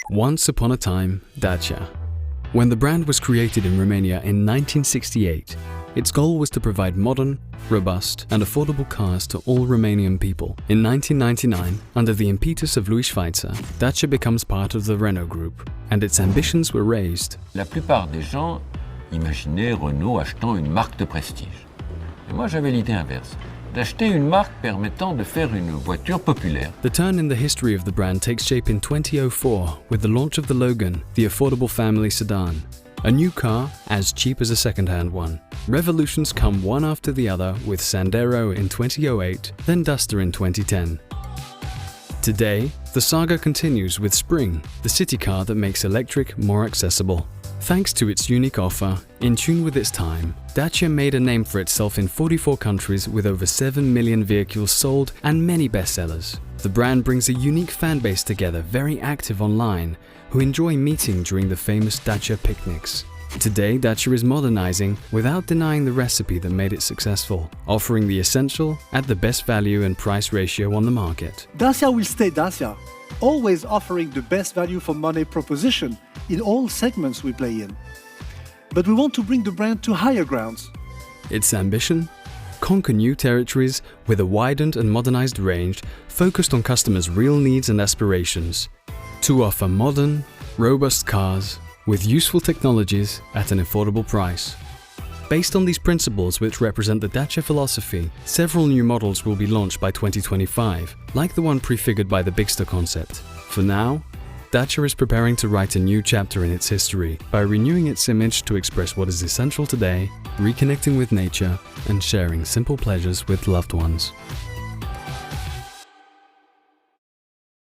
Once upon a time, Dacia. When the brand was created in Romania in 1968, its goal was to provide modern, robust and affordable cars to all Romanian people. In 1999, under the impetus of Louis Schweitzer, Dacia becomes part of the Renault Group, and its ambitions were raised. La plupart des gens imaginaient Renault achetant une marque de prestige. Et moi j'avais l'idée inverse, d'acheter une marque permettant de faire une voiture populaire. The turn in the history of the brand takes shape in 2004 with the launch of the Logan, the affordable family sedan. A new car as cheap as a second-hand one. Revolutions come one after the other with Sandero in 2008, then Duster in 2010. Today, the saga continues with Spring, the city car that makes electric more accessible. Thanks to its unique offer, in tune with its time, Dacia made a name for itself in 44 countries with over 7 million vehicles sold and many bestsellers. The brand brings a unique fan base together, very active online, who enjoy meeting during the famous Dacia picnics. Today, Dacia is modernizing without denying the recipe that made it successful, offering the essential at the best value and price ratio on the market. Dacia will stay Dacia, always offering the best value for money proposition in all segments we play in. But we want to bring the brand to higher grounds. Its ambition? Conquer new territories with a widened and modernized range focused on customers' real needs and aspirations. To offer modern, robust cars with useful technologies at an affordable price. Based on these principles, which represent the Dacia philosophy, several new models will be launched by 2025, like the one prefigured by the Bigster concept. For now, Dacia is preparing to write a new chapter in its history by renewing its image to express what is essential today, reconnecting with nature, and sharing simple pleasures with loved ones.